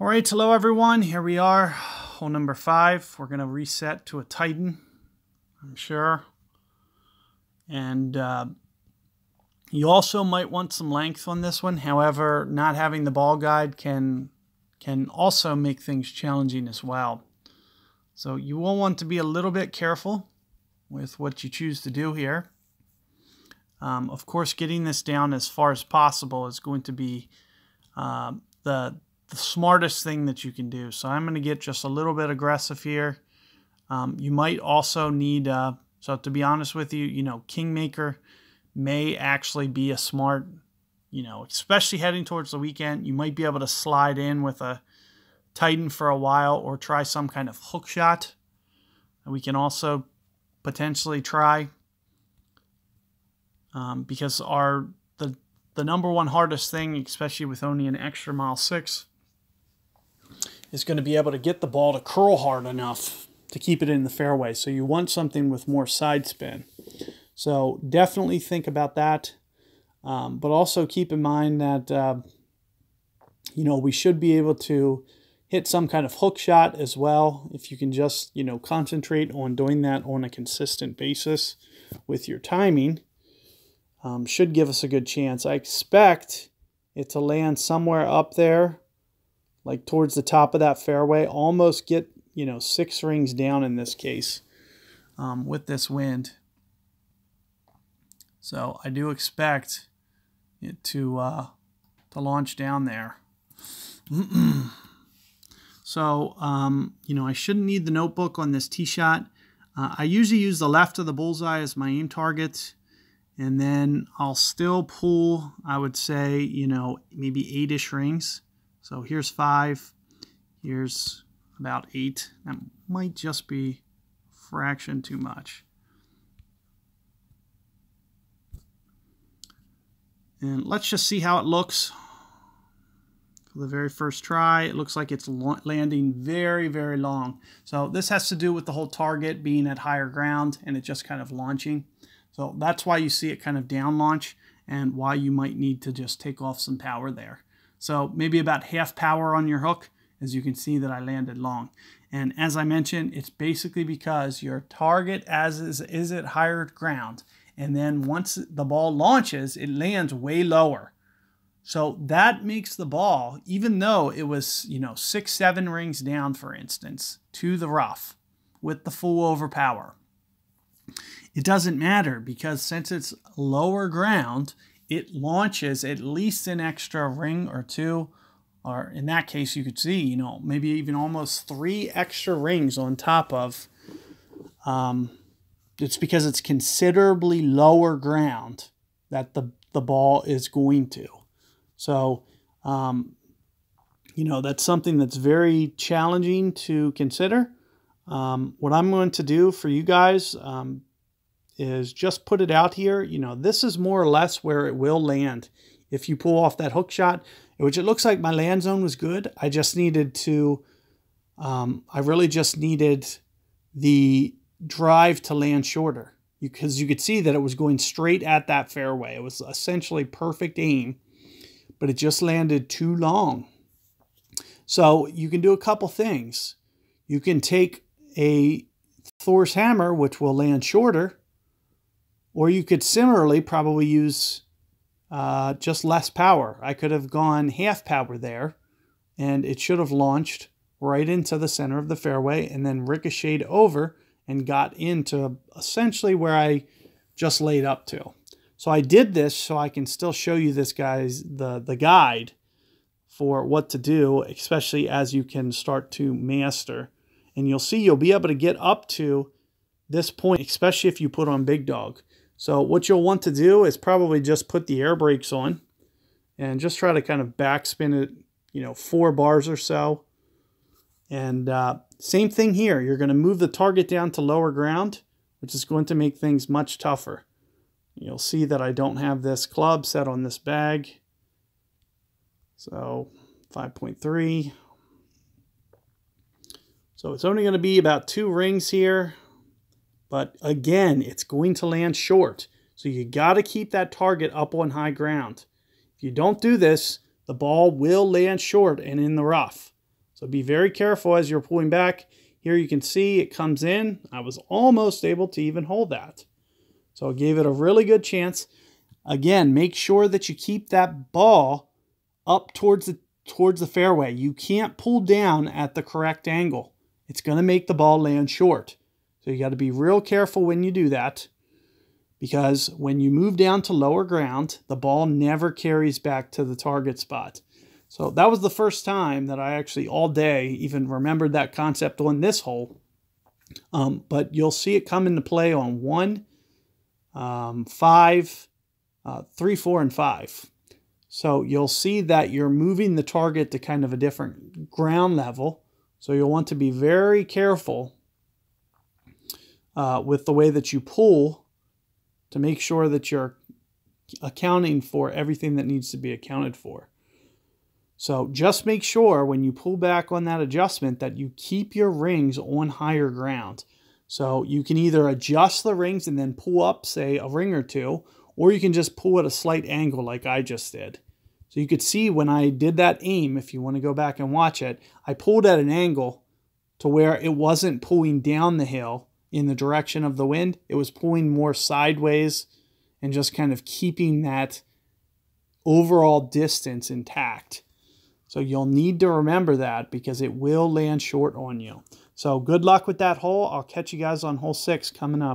All right, hello everyone. Here we are, hole number 5. We're going to reset to a Titan, I'm sure. And you also might want some length on this one. However, not having the ball guide can also make things challenging as well. So you will want to be a little bit careful with what you choose to do here. Of course, getting this down as far as possible is going to be the smartest thing that you can do. So I'm going to get just a little bit aggressive here. You might also need, so to be honest with you, Kingmaker may actually be a smart, especially heading towards the weekend. You might be able to slide in with a Titan for a while or try some kind of hook shot. We can also potentially try because the number one hardest thing, especially with only an extra mile 6, is going to be able to get the ball to curl hard enough to keep it in the fairway. So you want something with more side spin. So definitely think about that. But also keep in mind that, we should be able to hit some kind of hook shot as well. If you can just, concentrate on doing that on a consistent basis with your timing, should give us a good chance. I expect it to land somewhere up there, like towards the top of that fairway, almost get, 6 rings down in this case with this wind. So I do expect it to launch down there. So, I shouldn't need the notebook on this tee shot. I usually use the left of the bullseye as my aim target. And then I'll still pull, I would say, maybe 8-ish rings. So here's 5. Here's about 8. That might just be a fraction too much. And let's just see how it looks. For the very first try, it looks like it's landing very, very long. So this has to do with the whole target being at higher ground and it just kind of launching. So that's why you see it kind of down launch and why you might need to just take off some power there. So maybe about half power on your hook, as you can see that I landed long. And as I mentioned, it's basically because your target is at higher ground. And then once the ball launches, it lands way lower. So that makes the ball, even though it was, 6, 7 rings down, for instance, to the rough with the full overpower, it doesn't matter because since it's lower ground, it launches at least an extra ring or 2, or in that case, you could see, maybe even almost 3 extra rings on top of, it's because it's considerably lower ground that the ball is going to. So, that's something that's very challenging to consider. What I'm going to do for you guys, is just put it out here. This is more or less where it will land if you pull off that hook shot, which it looks like my land zone was good. I just needed to, I really just needed the drive to land shorter because you could see that it was going straight at that fairway. It was essentially perfect aim, but it just landed too long. So you can do a couple things. You can take a Thor's hammer, which will land shorter, or you could similarly probably use just less power. I could have gone half power there, and it should have launched right into the center of the fairway and then ricocheted over and got into essentially where I just laid up to. So I did this so I can still show you this, guys, the guide for what to do, especially as you can start to master. And you'll see you'll be able to get up to this point, especially if you put on Big Dog. So what you'll want to do is probably just put the air brakes on and just try to kind of backspin it, 4 bars or so. And same thing here. You're going to move the target down to lower ground, which is going to make things much tougher. You'll see that I don't have this club set on this bag. So 5.3. So it's only going to be about 2 rings here. But again, it's going to land short. So you got to keep that target up on high ground. If you don't do this, the ball will land short and in the rough. So be very careful as you're pulling back. Here you can see it comes in. I was almost able to even hold that. So I gave it a really good chance. Again, make sure that you keep that ball up towards the fairway. You can't pull down at the correct angle. It's going to make the ball land short. So you got to be real careful when you do that, because when you move down to lower ground, the ball never carries back to the target spot. So that was the first time that I actually all day even remembered that concept on this hole. But you'll see it come into play on 1, 5, 3, 4, and 5. So you'll see that you're moving the target to kind of a different ground level. So you'll want to be very careful with the way that you pull to make sure that you're accounting for everything that needs to be accounted for. So just make sure when you pull back on that adjustment that you keep your rings on higher ground. So you can either adjust the rings and then pull up, say, a ring or two, or you can just pull at a slight angle like I just did. So you could see when I did that aim, if you want to go back and watch it, I pulled at an angle to where it wasn't pulling down the hill in the direction of the wind. It was pulling more sideways and just kind of keeping that overall distance intact. So you'll need to remember that because it will land short on you. So good luck with that hole. I'll catch you guys on hole 6 coming up.